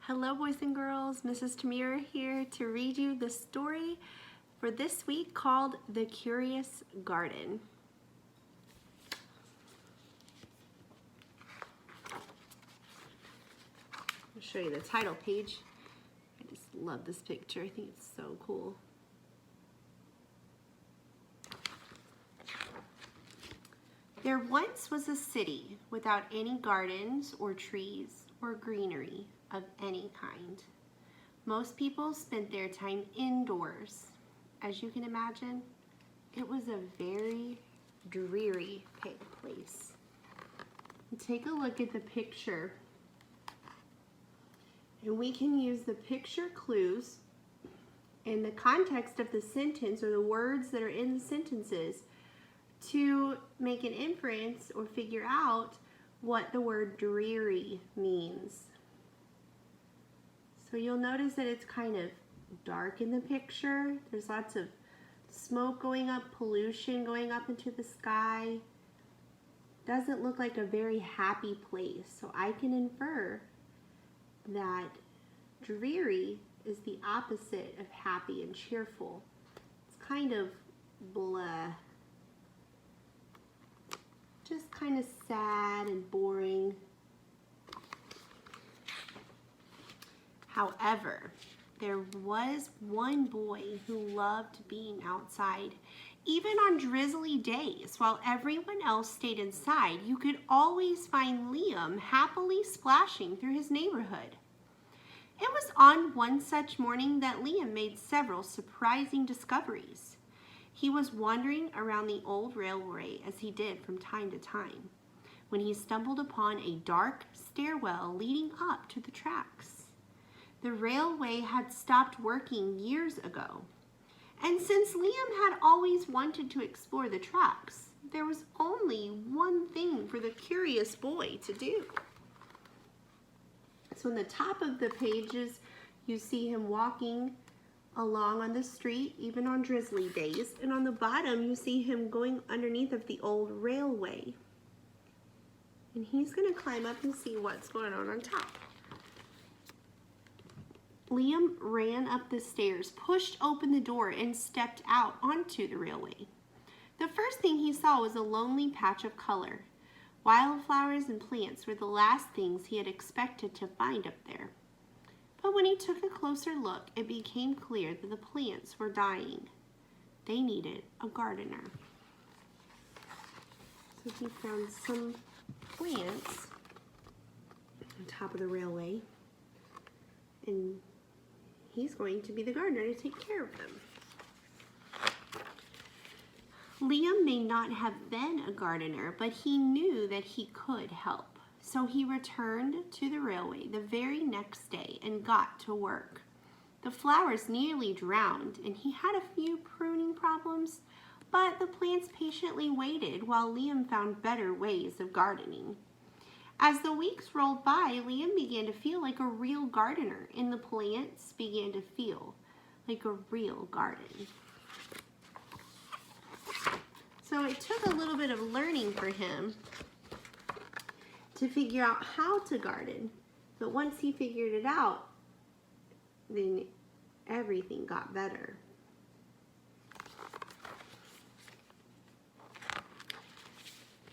Hello boys and girls, Mrs. Tamira here to read you the story for this week called The Curious Garden. I'll show you the title page. I just love this picture. I think it's so cool. There once was a city without any gardens or trees or greenery of any kind. Most people spent their time indoors. As you can imagine, it was a very dreary place. Take a look at the picture, and we can use the picture clues and the context of the sentence or the words that are in the sentences to make an inference or figure out what the word dreary means. So you'll notice that it's kind of dark in the picture. There's lots of smoke going up, pollution going up into the sky. Doesn't look like a very happy place. So I can infer that dreary is the opposite of happy and cheerful. It's kind of blah. Just kind of sad and boring. However, there was one boy who loved being outside. Even on drizzly days, while everyone else stayed inside, you could always find Liam happily splashing through his neighborhood. It was on one such morning that Liam made several surprising discoveries. He was wandering around the old railway as he did from time to time, when he stumbled upon a dark stairwell leading up to the tracks. The railway had stopped working years ago, and since Liam had always wanted to explore the tracks, there was only one thing for the curious boy to do. So on the top of the pages, you see him walking along on the street, even on drizzly days, and on the bottom you see him going underneath of the old railway. And he's going to climb up and see what's going on top. Liam ran up the stairs, pushed open the door, and stepped out onto the railway. The first thing he saw was a lonely patch of color. Wildflowers and plants were the last things he had expected to find up there. But when he took a closer look, it became clear that the plants were dying. They needed a gardener. So he found some plants on top of the railway, and he's going to be the gardener to take care of them. Liam may not have been a gardener, but he knew that he could help. So he returned to the railway the very next day and got to work. The flowers nearly drowned, and he had a few pruning problems, but the plants patiently waited while Liam found better ways of gardening. As the weeks rolled by, Liam began to feel like a real gardener, and the plants began to feel like a real garden. So it took a little bit of learning for him to figure out how to garden. But once he figured it out, then everything got better.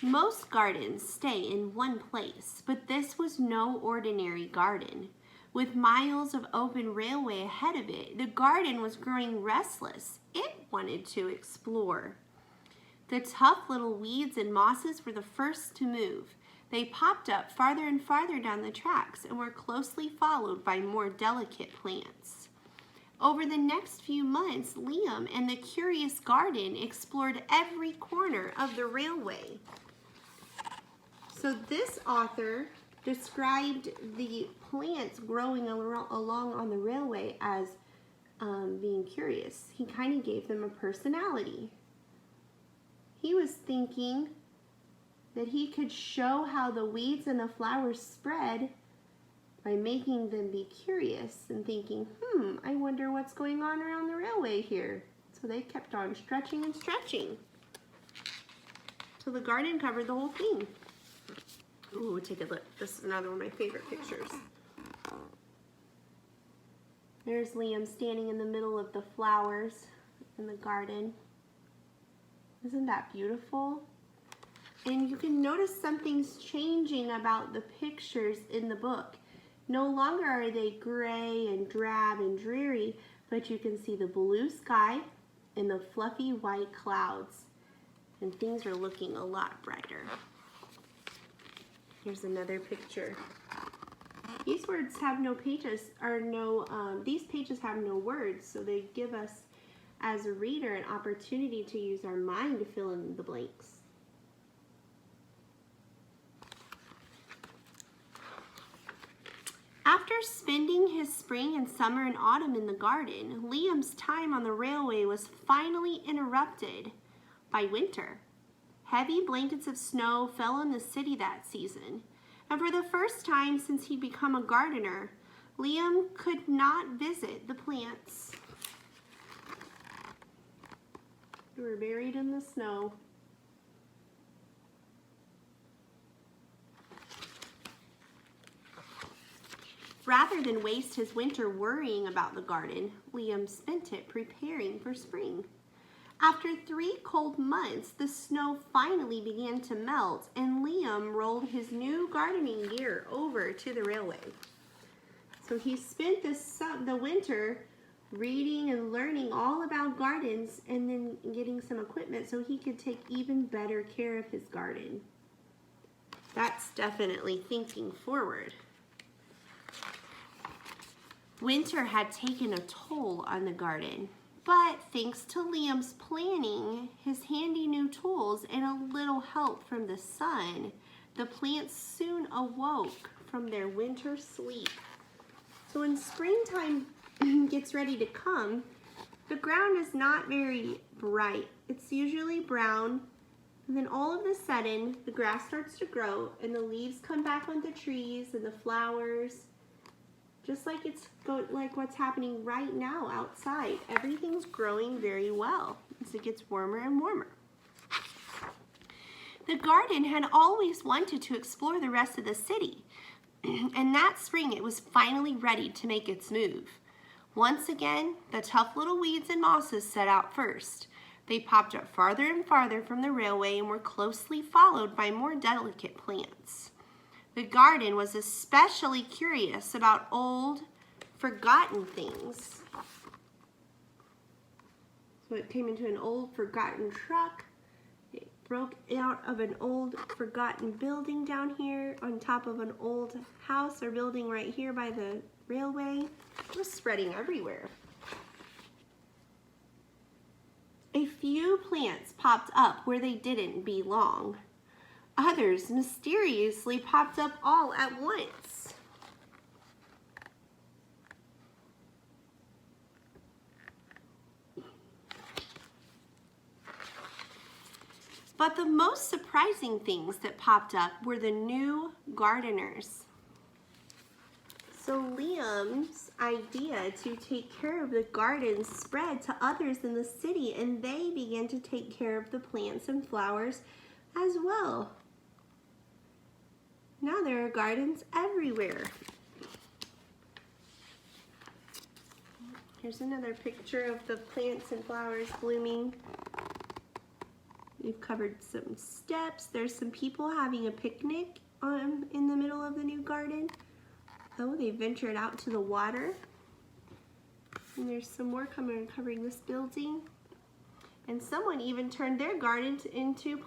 Most gardens stay in one place, but this was no ordinary garden. With miles of open railway ahead of it, the garden was growing restless. It wanted to explore. The tough little weeds and mosses were the first to move. They popped up farther and farther down the tracks and were closely followed by more delicate plants. Over the next few months, Liam and the curious garden explored every corner of the railway. So this author described the plants growing along on the railway as being curious. He kind of gave them a personality. He was thinking that he could show how the weeds and the flowers spread by making them be curious and thinking, I wonder what's going on around the railway here. So they kept on stretching and stretching. So the garden covered the whole thing. Ooh, take a look. This is another one of my favorite pictures. There's Liam standing in the middle of the flowers in the garden. Isn't that beautiful? And you can notice something's changing about the pictures in the book. No longer are they gray and drab and dreary, but you can see the blue sky and the fluffy white clouds. And things are looking a lot brighter. Here's another picture. These words have no pages, these pages have no words, so they give us, as a reader, an opportunity to use our mind to fill in the blanks. After spending his spring and summer and autumn in the garden, Liam's time on the railway was finally interrupted by winter. Heavy blankets of snow fell on the city that season, and for the first time since he'd become a gardener, Liam could not visit the plants. They were buried in the snow. Rather than waste his winter worrying about the garden, Liam spent it preparing for spring. After 3 cold months, the snow finally began to melt, and Liam rolled his new gardening gear over to the railway. So he spent the winter reading and learning all about gardens and then getting some equipment so he could take even better care of his garden. That's definitely thinking forward. Winter had taken a toll on the garden, but thanks to Liam's planning, his handy new tools, and a little help from the sun, the plants soon awoke from their winter sleep. So when springtime gets ready to come, the ground is not very bright. It's usually brown, and then all of a sudden, the grass starts to grow, and the leaves come back on the trees and the flowers. Just like like what's happening right now outside. Everything's growing very well as it gets warmer and warmer. The garden had always wanted to explore the rest of the city, and that spring it was finally ready to make its move. Once again, the tough little weeds and mosses set out first. They popped up farther and farther from the railway and were closely followed by more delicate plants. The garden was especially curious about old, forgotten things. So it came into an old, forgotten truck. It broke out of an old, forgotten building down here on top of an old house or building right here by the railway. It was spreading everywhere. A few plants popped up where they didn't belong. Others mysteriously popped up all at once. But the most surprising things that popped up were the new gardeners. So Liam's idea to take care of the garden spread to others in the city, and they began to take care of the plants and flowers as well. Now there are gardens everywhere. Here's another picture of the plants and flowers blooming. We've covered some steps. There's some people having a picnic in the middle of the new garden. Oh, they ventured out to the water. And there's some more covering this building. And someone even turned their garden into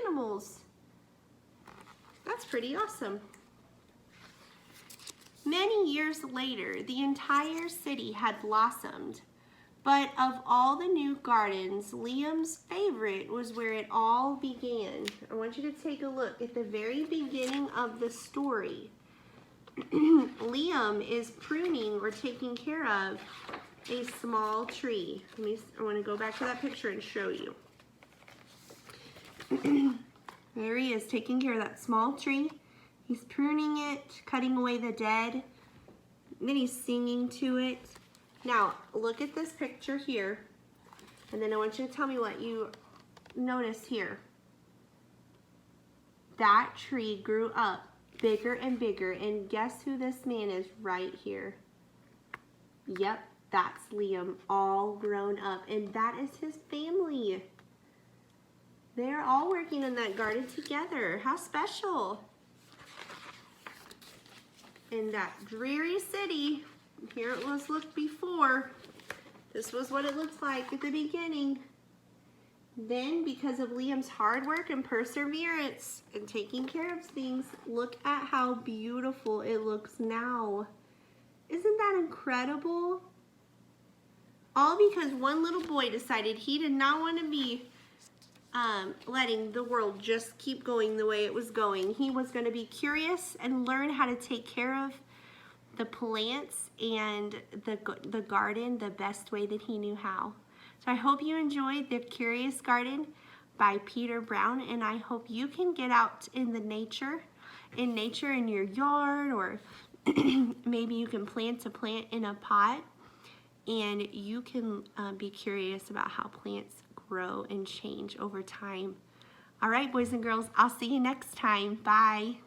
animals. That's pretty awesome. Many years later, the entire city had blossomed. But of all the new gardens, Liam's favorite was where it all began. I want you to take a look at the very beginning of the story. Liam is pruning or taking care of a small tree. I want to go back to that picture and show you. There he is, taking care of that small tree. He's pruning it, cutting away the dead. And then he's singing to it. Now, look at this picture here. And then I want you to tell me what you notice here. That tree grew up bigger and bigger. And guess who this man is right here? Yep, that's Liam all grown up, and that is his family. They're all working in that garden together. How special. In that dreary city, here it was looked before. This was what it looks like at the beginning. Then, because of Liam's hard work and perseverance and taking care of things, look at how beautiful it looks now. Isn't that incredible? All because one little boy decided he did not want to be letting the world just keep going the way it was going. He was going to be curious and learn how to take care of the plants and the garden the best way that he knew how. So I hope you enjoyed The Curious Garden by Peter Brown, and I hope you can get out in nature in your yard, or maybe you can plant a plant in a pot, and you can be curious about how plants grow and change over time. All right, boys and girls, I'll see you next time. Bye.